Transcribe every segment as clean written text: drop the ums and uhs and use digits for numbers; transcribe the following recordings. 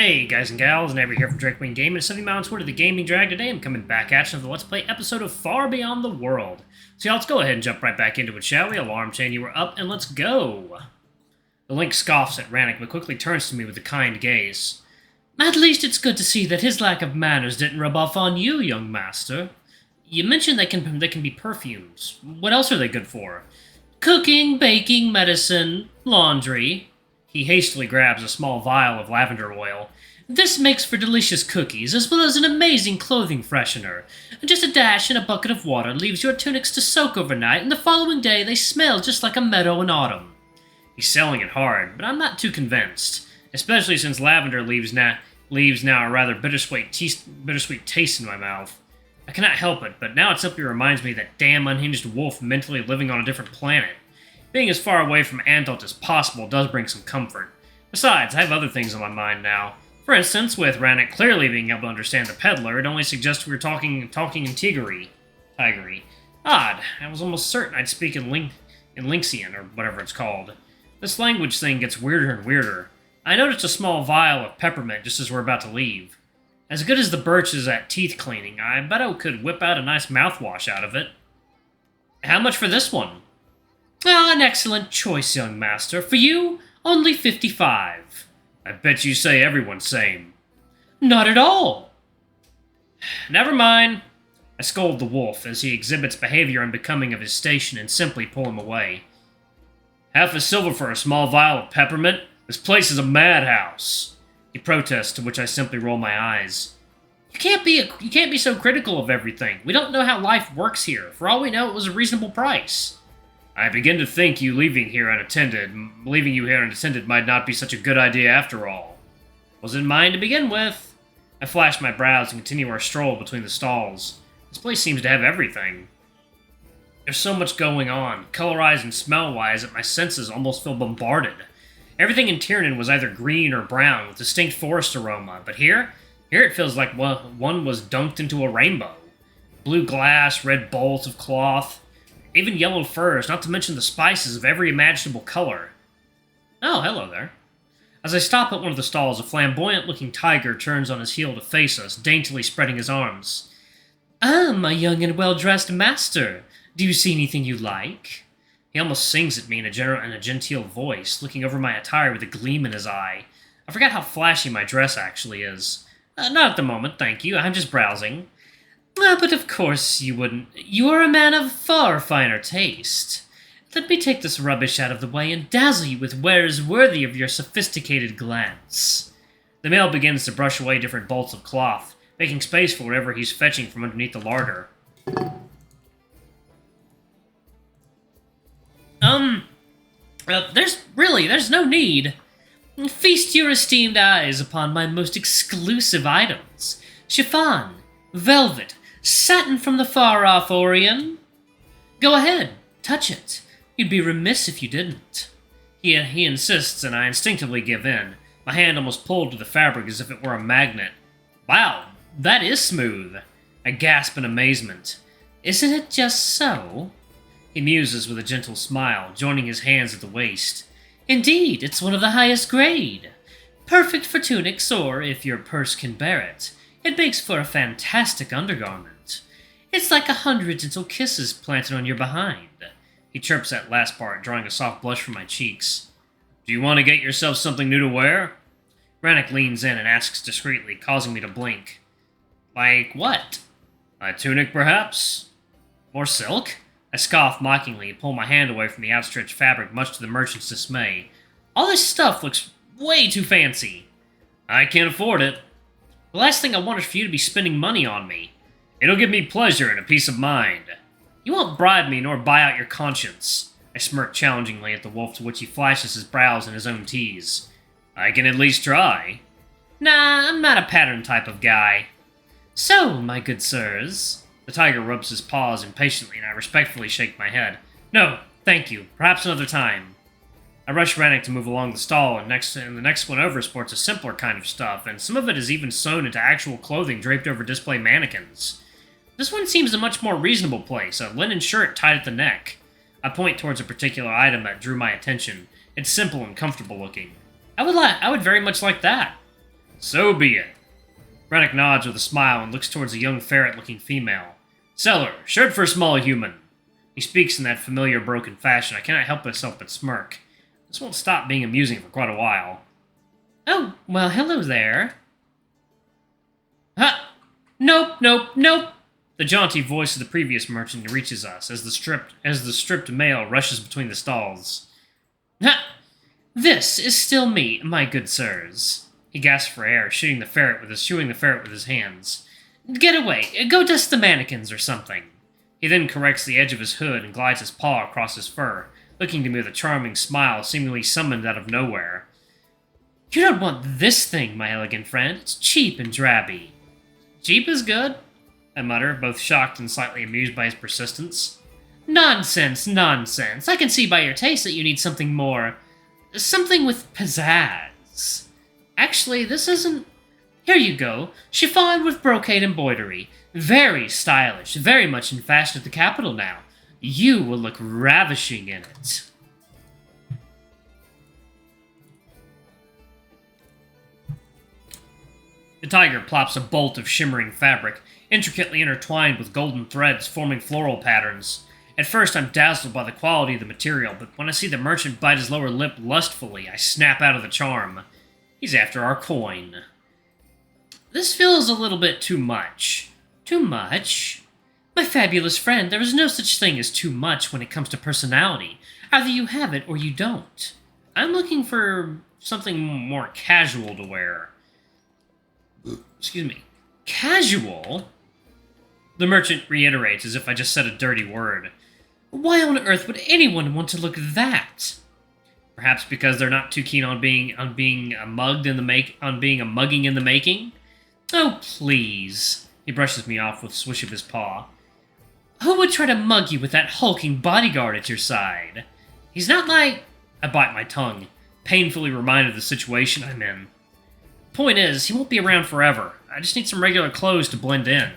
Hey guys and gals, Neighbor here from Drakewing Gaming, 70 Mountains Word of the Gaming Drag. Today I'm coming back at you with the Let's Play episode of Far Beyond the World. So let's go ahead and jump right back into it, shall we? Alarm chain, you were up, and let's go! The Link scoffs at Ranok, but quickly turns to me with a kind gaze. At least it's good to see that his lack of manners didn't rub off on you, young master. You mentioned they can be perfumes. What else are they good for? Cooking, baking, medicine, laundry. He hastily grabs a small vial of lavender oil. This makes for delicious cookies, as well as an amazing clothing freshener. Just a dash in a bucket of water leaves your tunics to soak overnight, and the following day they smell just like a meadow in autumn. He's selling it hard, but I'm not too convinced, especially since lavender leaves now a rather bittersweet taste in my mouth. I cannot help it, but now it simply reminds me of that damn unhinged wolf mentally living on a different planet. Being as far away from Antalt as possible does bring some comfort. Besides, I have other things on my mind now. For instance, with Ranok clearly being able to understand the peddler, it only suggests we were talking in Tiggery. Odd. I was almost certain I'd speak in Linxian, or whatever it's called. This language thing gets weirder and weirder. I noticed a small vial of peppermint just as we're about to leave. As good as the birch is at teeth cleaning, I bet I could whip out a nice mouthwash out of it. How much for this one? Ah, an excellent choice, young master. For you, only 55. I bet you say everyone's same. Not at all. Never mind. I scold the wolf as he exhibits behavior unbecoming of his station and simply pull him away. Half a silver for a small vial of peppermint? This place is a madhouse. He protests, to which I simply roll my eyes. You can't be so critical of everything. We don't know how life works here. For all we know, it was a reasonable price. I begin to think leaving you here unattended might not be such a good idea after all. Wasn't mine to begin with. I flash my brows and continue our stroll between the stalls. This place seems to have everything. There's so much going on, color-wise and smell-wise, that my senses almost feel bombarded. Everything in Tiernan was either green or brown, with distinct forest aroma, but here it feels like one was dunked into a rainbow. Blue glass, red bolts of cloth, even yellow furs, not to mention the spices of every imaginable color. Oh, hello there. As I stop at one of the stalls, a flamboyant-looking tiger turns on his heel to face us, daintily spreading his arms. Ah, my young and well-dressed master. Do you see anything you like? He almost sings at me in a genteel voice, looking over my attire with a gleam in his eye. I forgot how flashy my dress actually is. Not at the moment, thank you. I'm just browsing. But of course you wouldn't. You are a man of far finer taste. Let me take this rubbish out of the way and dazzle you with wares worthy of your sophisticated glance. The male begins to brush away different bolts of cloth, making space for whatever he's fetching from underneath the larder. There's no need. Feast your esteemed eyes upon my most exclusive items. Chiffon, velvet, satin from the far-off Orien. Go ahead, touch it. You'd be remiss if you didn't. He insists, and I instinctively give in, my hand almost pulled to the fabric as if it were a magnet. Wow, that is smooth. I gasp in amazement. Isn't it just so? He muses with a gentle smile, joining his hands at the waist. Indeed, it's one of the highest grade. Perfect for tunics, or, if your purse can bear it, it makes for a fantastic undergarment. It's like 100 gentle kisses planted on your behind. He chirps that last part, drawing a soft blush from my cheeks. Do you want to get yourself something new to wear? Ranok leans in and asks discreetly, causing me to blink. Like what? A tunic, perhaps? More silk? I scoff mockingly and pull my hand away from the outstretched fabric, much to the merchant's dismay. All this stuff looks way too fancy. I can't afford it. The last thing I want is for you to be spending money on me. It'll give me pleasure and a peace of mind. You won't bribe me nor buy out your conscience. I smirk challengingly at the wolf, to which he flashes his brows in his own tease. I can at least try. Nah, I'm not a pattern type of guy. So, my good sirs... The tiger rubs his paws impatiently, and I respectfully shake my head. No, thank you. Perhaps another time. I rush Ranok to move along the stall, and the next one over sports a simpler kind of stuff, and some of it is even sewn into actual clothing draped over display mannequins. This one seems a much more reasonable place, a linen shirt tied at the neck. I point towards a particular item that drew my attention. It's simple and comfortable looking. I would very much like that. So be it. Ranok nods with a smile and looks towards a young ferret-looking female. Seller, shirt for a small human. He speaks in that familiar broken fashion. I cannot help myself but smirk. This won't stop being amusing for quite a while. Oh, well, hello there. Ha! Nope, nope, nope! The jaunty voice of the previous merchant reaches us as the stripped male rushes between the stalls. Ha! This is still me, my good sirs. He gasps for air, shooing the ferret with his hands. Get away! Go dust the mannequins or something. He then corrects the edge of his hood and glides his paw across his fur, looking to me with a charming smile seemingly summoned out of nowhere. You don't want this thing, my elegant friend. It's cheap and drabby. Cheap is good, I mutter, both shocked and slightly amused by his persistence. Nonsense, nonsense. I can see by your taste that you need something more... something with pizzazz. Actually, this isn't... Here you go. Chiffon with brocade embroidery. Very stylish, very much in fashion at the capital now. You will look ravishing in it. The tiger plops a bolt of shimmering fabric, intricately intertwined with golden threads forming floral patterns. At first, I'm dazzled by the quality of the material, but when I see the merchant bite his lower lip lustfully, I snap out of the charm. He's after our coin. This feels a little bit too much. Too much? My fabulous friend, there is no such thing as too much when it comes to personality. Either you have it or you don't. I'm looking for something more casual to wear. Excuse me. Casual? The merchant reiterates as if I just said a dirty word. Why on earth would anyone want to look that? Perhaps because they're not too keen on being a mugging in the making? Oh, please. He brushes me off with a swish of his paw. Who would try to mug you with that hulking bodyguard at your side? He's not my... I bite my tongue, painfully reminded of the situation I'm in. Point is, he won't be around forever. I just need some regular clothes to blend in.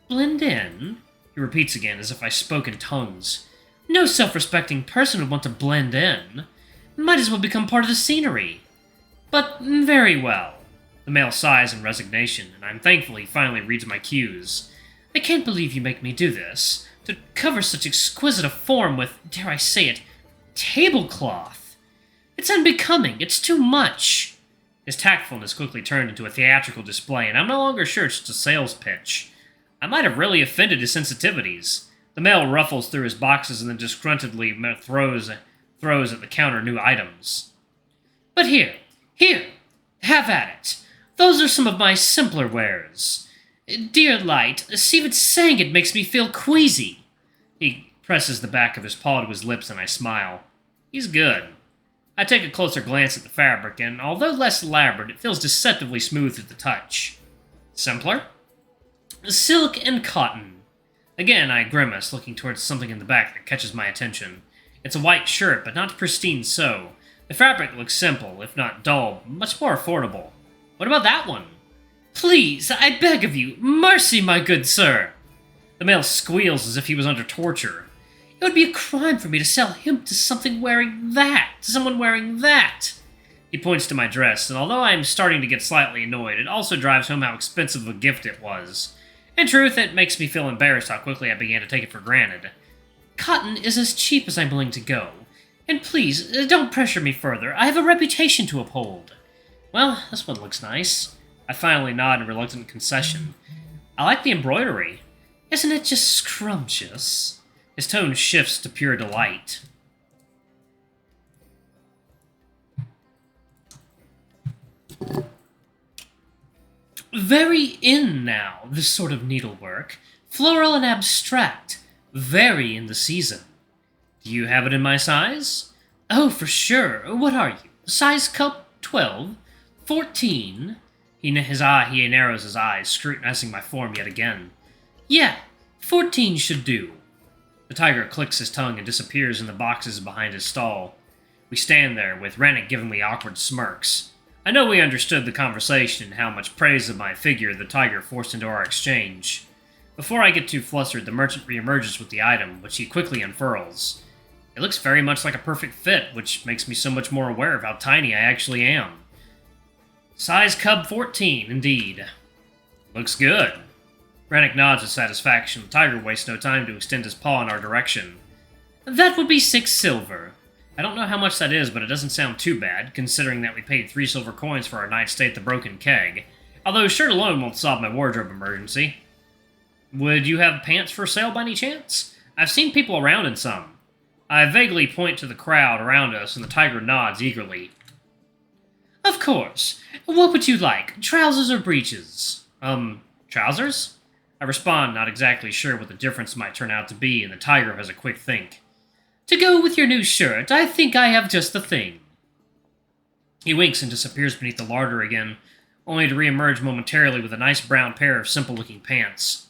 Blend in? He repeats again, as if I spoke in tongues. No self-respecting person would want to blend in. Might as well become part of the scenery. But very well. The male sighs in resignation, and I'm thankful he finally reads my cues. I can't believe you make me do this. To cover such exquisite a form with, dare I say it, tablecloth. It's unbecoming. It's too much. His tactfulness quickly turned into a theatrical display, and I'm no longer sure it's just a sales pitch. I might have really offended his sensitivities. The male ruffles through his boxes and then disgruntledly throws at the counter new items. But here, have at it. Those are some of my simpler wares. Dear light, see what saying it makes me feel queasy. He presses the back of his paw to his lips and I smile. He's good. I take a closer glance at the fabric, and although less elaborate, it feels deceptively smooth to the touch. Simpler? Silk and cotton. Again, I grimace, looking towards something in the back that catches my attention. It's a white shirt, but not pristine sew. The fabric looks simple, if not dull, much more affordable. What about that one? Please, I beg of you, mercy, my good sir! The male squeals as if he was under torture. It would be a crime for me to sell him to someone wearing that. He points to my dress, and although I am starting to get slightly annoyed, it also drives home how expensive of a gift it was. In truth, it makes me feel embarrassed how quickly I began to take it for granted. Cotton is as cheap as I'm willing to go. And please, don't pressure me further. I have a reputation to uphold. Well, this one looks nice. I finally nod in reluctant concession. I like the embroidery. Isn't it just scrumptious? His tone shifts to pure delight. Very in now, this sort of needlework. Floral and abstract. Very in the season. Do you have it in my size? Oh, for sure. What are you? Size cup 12? 14? He narrows his eyes, scrutinizing my form yet again. Yeah, 14 should do. The tiger clicks his tongue and disappears in the boxes behind his stall. We stand there, with Ranok giving me awkward smirks. I know we understood the conversation and how much praise of my figure the tiger forced into our exchange. Before I get too flustered, the merchant reemerges with the item, which he quickly unfurls. It looks very much like a perfect fit, which makes me so much more aware of how tiny I actually am. Size Cub 14, indeed. Looks good. Ranok nods with satisfaction. The tiger wastes no time to extend his paw in our direction. That would be 6 silver. I don't know how much that is, but it doesn't sound too bad, considering that we paid 3 silver coins for our night's stay at the Broken Keg. Although shirt alone won't solve my wardrobe emergency. Would you have pants for sale by any chance? I've seen people around in some. I vaguely point to the crowd around us, and the tiger nods eagerly. Of course. What would you like? Trousers or breeches? Trousers? I respond, not exactly sure what the difference might turn out to be, and the tiger has a quick think. To go with your new shirt, I think I have just the thing. He winks and disappears beneath the larder again, only to re-emerge momentarily with a nice brown pair of simple-looking pants.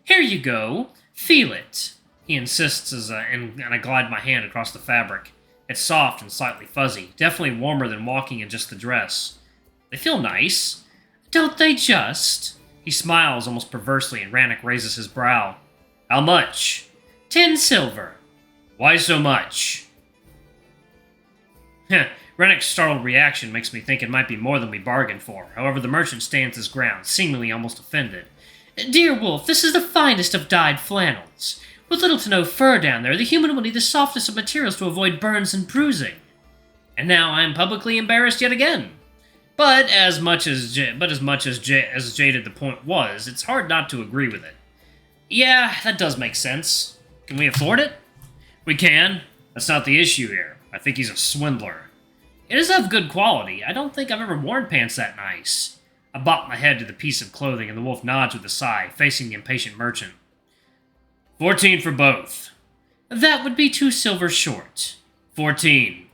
Here you go. Feel it, he insists and I glide my hand across the fabric. It's soft and slightly fuzzy, definitely warmer than walking in just the dress. They feel nice. Don't they just? He smiles almost perversely, and Ranok raises his brow. How much? 10 silver. Why so much? Ranok's startled reaction makes me think it might be more than we bargained for. However, the merchant stands his ground, seemingly almost offended. Dear Wolf, this is the finest of dyed flannels. With little to no fur down there, the human will need the softest of materials to avoid burns and bruising. And now I am publicly embarrassed yet again. But as much as jaded the point was, it's hard not to agree with it. Yeah, that does make sense. Can we afford it? We can. That's not the issue here. I think he's a swindler. It is of good quality. I don't think I've ever worn pants that nice. I bop my head to the piece of clothing, and the wolf nods with a sigh, facing the impatient merchant. 14 for both. That would be 2 silver short. 14.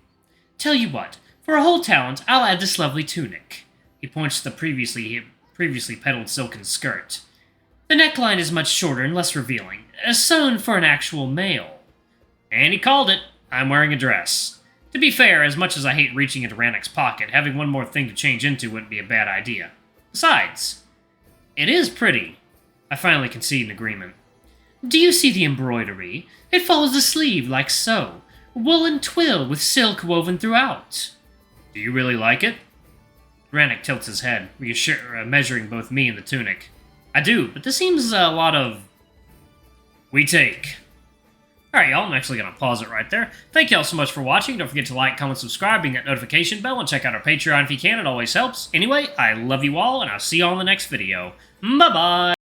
Tell you what, for a whole talent, I'll add this lovely tunic. He points to the previously peddled silken skirt. The neckline is much shorter and less revealing, sewn for an actual male. And he called it. I'm wearing a dress. To be fair, as much as I hate reaching into Ranok's pocket, having one more thing to change into wouldn't be a bad idea. Besides, it is pretty. I finally concede an agreement. Do you see the embroidery? It follows the sleeve like so. Woolen twill with silk woven throughout. Do you really like it? Ranok tilts his head, measuring both me and the tunic. I do, but this seems a lot of... We take. Alright, y'all, I'm actually going to pause it right there. Thank y'all so much for watching. Don't forget to like, comment, subscribe, ring that notification bell, and check out our Patreon if you can. It always helps. Anyway, I love you all, and I'll see you all in the next video. Bye-bye!